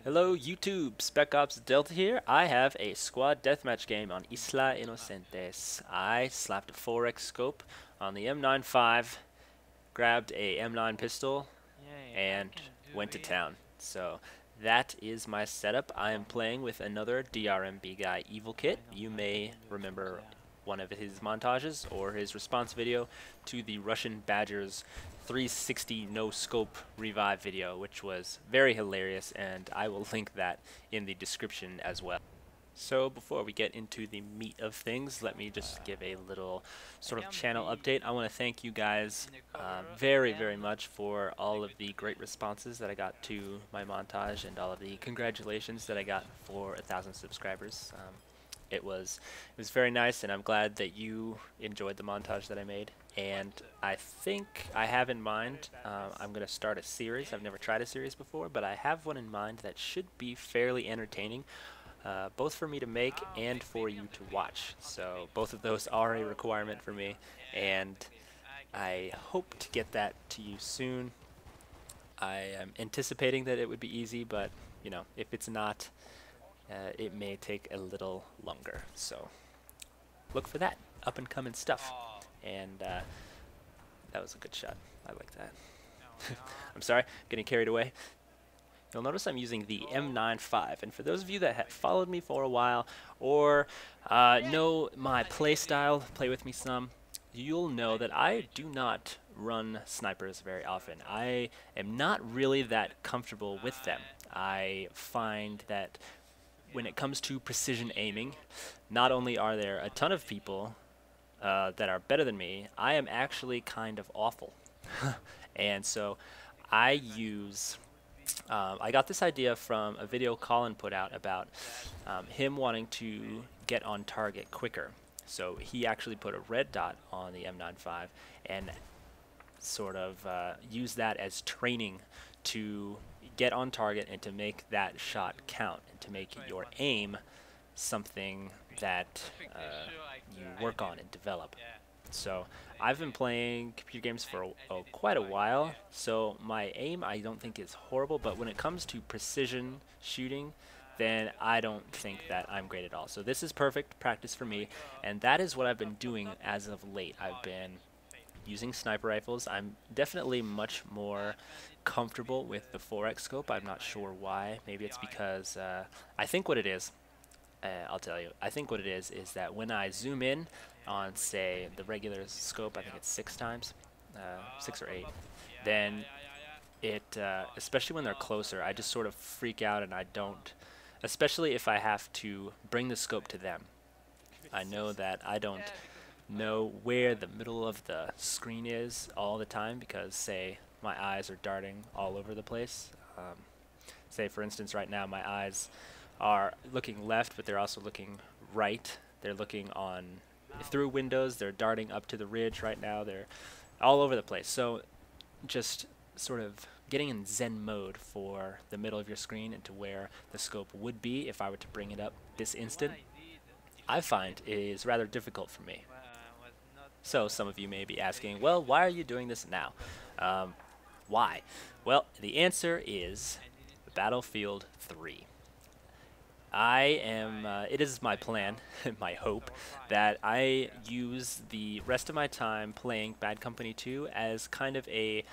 Hello YouTube, Spec Ops Delta here. I have a squad deathmatch game on Isla Inocentes. I slapped a 4x scope on the M95, grabbed a M9 pistol, and went to town. So that is my setup. I am playing with another DRMB guy, Evil Kit. You may remember one of his montages or his response video to the Russian Badgers 360 no scope revive video, which was very hilarious, and I will link that in the description as well. So before we get into the meat of things, let me just give a little sort of channel update. I want to thank you guys very much for all of the great responses that I got to my montage and all of the congratulations that I got for 1,000 subscribers. It was very nice, and I'm glad that you enjoyed the montage that I made. And I think I have in mind, I'm going to start a series. I've never tried a series before, but I have one in mind that should be fairly entertaining, both for me to make and for you to watch. So both of those are a requirement for me, and I hope to get that to you soon. I am anticipating that it would be easy, but you know, if it's not, it may take a little longer. So look for that up and coming stuff. And that was a good shot. I like that. I'm sorry, getting carried away. You'll notice I'm using the M95, and for those of you that have followed me for a while or know my play style, play with me some, you'll know that I do not run snipers very often. I am not really that comfortable with them. I find that when it comes to precision aiming, not only are there a ton of people that are better than me, I am actually kind of awful. And so I use, I got this idea from a video Colin put out about him wanting to get on target quicker. So he actually put a red dot on the M95 and sort of use that as training to get on target and to make that shot count and to make your aim something that you work on and develop. So I've been playing computer games for quite a while, so my aim I don't think is horrible, but when it comes to precision shooting, then I don't think that I'm great at all. So this is perfect practice for me, and that is what I've been doing as of late. I've been using sniper rifles. I'm definitely much more comfortable with the 4x scope. I'm not sure why. Maybe it's because I think what it is, I'll tell you. I think what it is that when I zoom in on, say, the regular scope, I think it's 6 times, 6 or 8, then it, especially when they're closer, I just sort of freak out and I don't, especially if I have to bring the scope to them. I know that I don't know where the middle of the screen is all the time because, say, my eyes are darting all over the place. Say, for instance, right now my eyes are looking left, but they're also looking right. They're looking on through windows. They're darting up to the ridge right now. They're all over the place. So just sort of getting in Zen mode for the middle of your screen and to where the scope would be if I were to bring it up this instant, I find is rather difficult for me. So some of you may be asking, well, why are you doing this now? Why? Well, the answer is Battlefield 3. I am, it is my plan, my hope, that I use the rest of my time playing Bad Company 2 as kind of a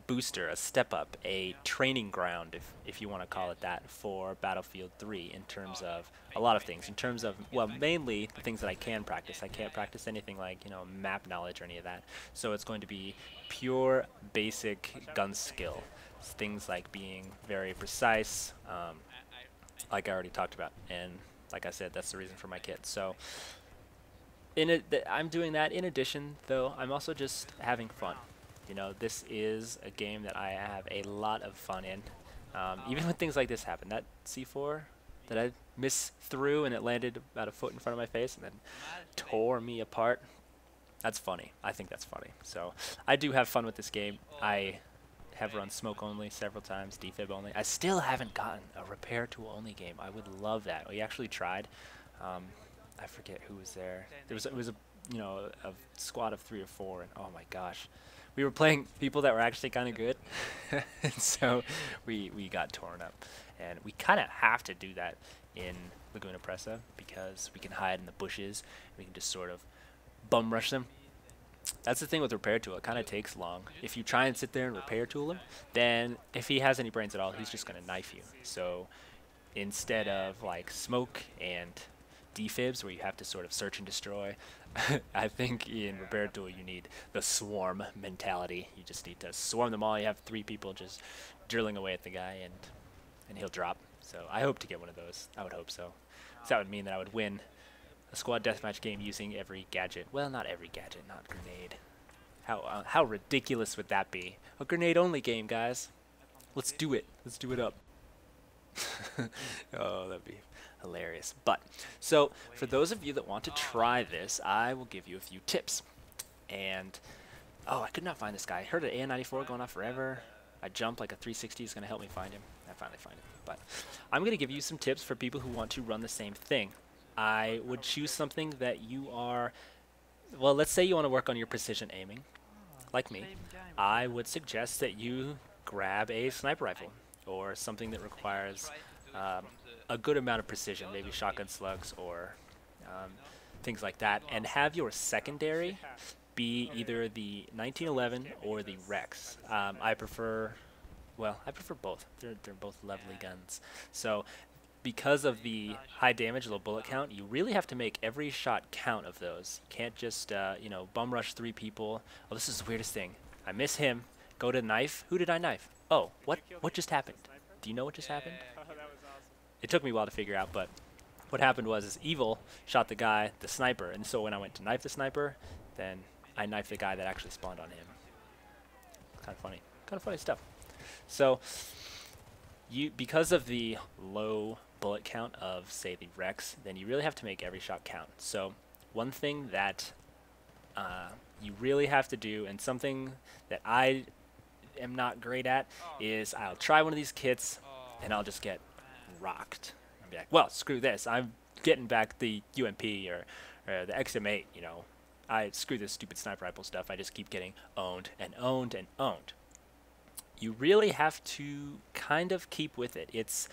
booster, a step up, a training ground, if you want to call it that, for Battlefield 3 in terms of a lot of things. In terms of, well, mainly the things that I can practice. I can't practice anything like, you know, map knowledge or any of that. So it's going to be pure basic gun skill. Things like being very precise, like I already talked about, and like I said, that's the reason for my kit. So I'm doing that. In addition, though, I'm also just having fun. You know, this is a game that I have a lot of fun in. Even when things like this happen, that C4 that I missed through and it landed about a foot in front of my face and then tore me apart, that's funny. I think that's funny. So I do have fun with this game. I have run smoke only several times, defib only. I still haven't gotten a repair tool only game. I would love that. We actually tried. I forget who was there. It was a, you know, a squad of 3 or 4, and oh my gosh, we were playing people that were actually kind of good, and so we got torn up. And we kind of have to do that in Laguna Presa because we can hide in the bushes. We can just sort of bum rush them. That's the thing with repair tool. It kind of takes long. If you try and sit there and repair tool him, then if he has any brains at all, he's just going to knife you. So instead of like smoke and defibs where you have to sort of search and destroy, I think in repair tool you need the swarm mentality. You just need to swarm them all. You have 3 people just drilling away at the guy, and he'll drop. So I hope to get one of those. I would hope so. So that would mean that I would win a squad deathmatch game using every gadget. Well, not every gadget, not grenade. How ridiculous would that be? A grenade-only game, guys. Let's do it. Let's do it up. Oh, that'd be hilarious. But, so, for those of you that want to try this, I will give you a few tips. And, oh, I could not find this guy. I heard an M95 going off forever. I jump like a 360 is going to help me find him. I finally find him. But I'm going to give you some tips for people who want to run the same thing. I would choose something that you are, well, let's say you want to work on your precision aiming, like me. I would suggest that you grab a sniper rifle or something that requires a good amount of precision, maybe shotgun slugs or things like that, and have your secondary be either the 1911 or the Rex. I prefer both. They're both lovely guns. So because of the high damage, low bullet count, you really have to make every shot count of those. You can't just, you know, bum rush 3 people. Oh, this is the weirdest thing. I miss him. Go to knife. Who did I knife? Oh, what just happened? Do you know what just happened? It took me a while to figure out, but what happened was is Evil shot the sniper, and so when I went to knife the sniper, then I knifed the guy that actually spawned on him. Kind of funny stuff. So, because of the low bullet count of, say, the Rex, then you really have to make every shot count. So one thing that you really have to do, and something that I am not great at, is I'll try one of these kits and I'll just get rocked. I'll be like, well, screw this. I'm getting back the UMP or the XM8, you know. Screw this stupid sniper rifle stuff. I just keep getting owned and owned and owned. You really have to kind of keep with it. It's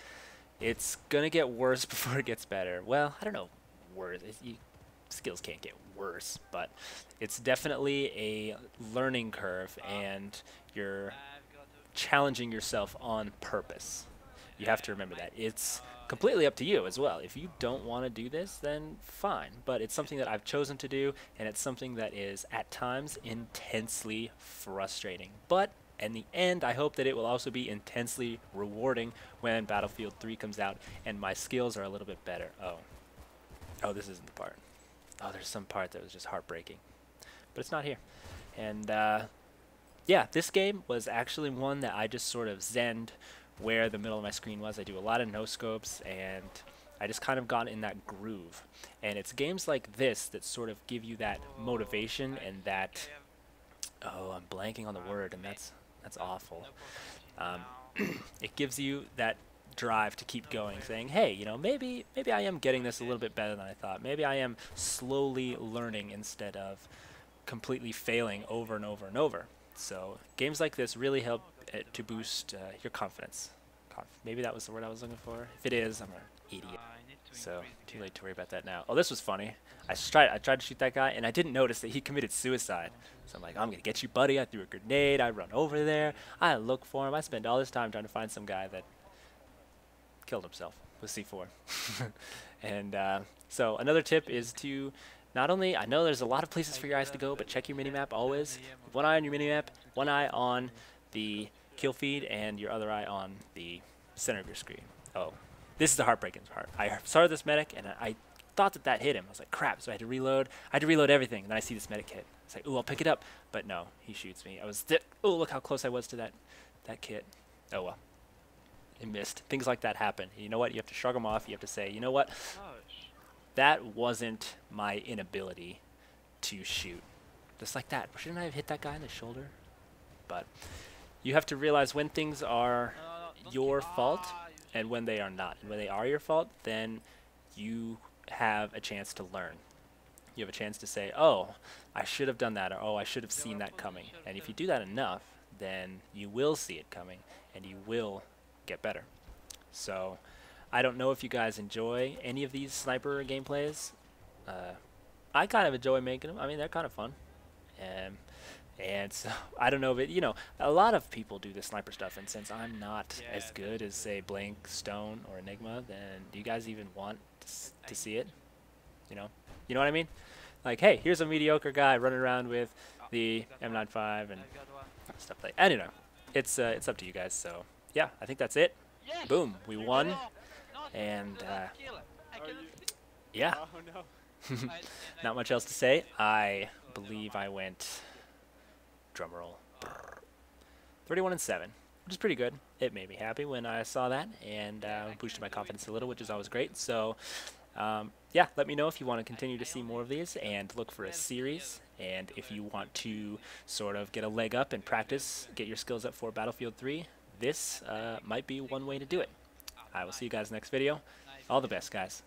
gonna get worse before it gets better. Well, I don't know, worse. Skills can't get worse, but it's definitely a learning curve, and you're challenging yourself on purpose. You have to remember that. It's completely up to you as well. If you don't want to do this, then fine. But it's something that I've chosen to do, and it's something that is, at times, intensely frustrating. But in the end, I hope that it will also be intensely rewarding when Battlefield 3 comes out and my skills are a little bit better. Oh, this isn't the part. Oh, there's some part that was just heartbreaking. But it's not here. And, yeah, this game was actually one that I just sort of zenned where the middle of my screen was. I do a lot of no-scopes, and I just kind of got in that groove. And it's games like this that sort of give you that motivation and that... Oh, I'm blanking on the word, and that's awful. It gives you that drive to keep going, saying, hey, you know, maybe I am getting this a little bit better than I thought. Maybe I am slowly learning instead of completely failing over and over and over. So games like this really help to boost your confidence. Maybe that was the word I was looking for. If it is, I'm an idiot. So too late to worry about that now. Oh, this was funny. I tried to shoot that guy, and I didn't notice that he committed suicide. So I'm like, I'm going to get you, buddy. I threw a grenade. I run over there. I look for him. I spend all this time trying to find some guy that killed himself with C4. And so another tip is to not only, I know there's a lot of places for your eyes to go, but check your minimap always. One eye on your minimap, one eye on the kill feed, and your other eye on the center of your screen. Oh, this is the heartbreaking part. I started this medic, and I thought that hit him. I was like, crap, so I had to reload. I had to reload everything, and then I see this medic kit. It's like, ooh, I'll pick it up. But no, he shoots me. Oh, look how close I was to that kit. Oh, well. It missed. Things like that happen. You know what? You have to shrug them off. You have to say, you know what? That wasn't my inability to shoot. Just like that. Shouldn't I have hit that guy in the shoulder? But you have to realize when things are your fault and when they are not. And when they are your fault, then you have a chance to learn. you have a chance to say, oh, I should have done that, or oh, I should have seen that coming. And if you do that enough, then you will see it coming, and you will get better. So I don't know if you guys enjoy any of these sniper gameplays. I kind of enjoy making them. I mean, they're kind of fun. And so I don't know, but you know, a lot of people do this sniper stuff, and since I'm not as good as, say, Blank, Stone, or Enigma, then do you guys even want to see it? You know what I mean? Like, hey, here's a mediocre guy running around with the M95 and stuff like. I don't know. It's up to you guys. So yeah, I think that's it. Boom, we won, and yeah, not much else to say. I believe I went, drumroll, 31-7, which is pretty good. It made me happy when I saw that, and boosted my confidence a little, which is always great. So yeah, let me know if you want to continue to see more of these and look for a series, and if you want to sort of get a leg up and practice, get your skills up for Battlefield 3, this might be one way to do it. I will see you guys next video. All the best, guys.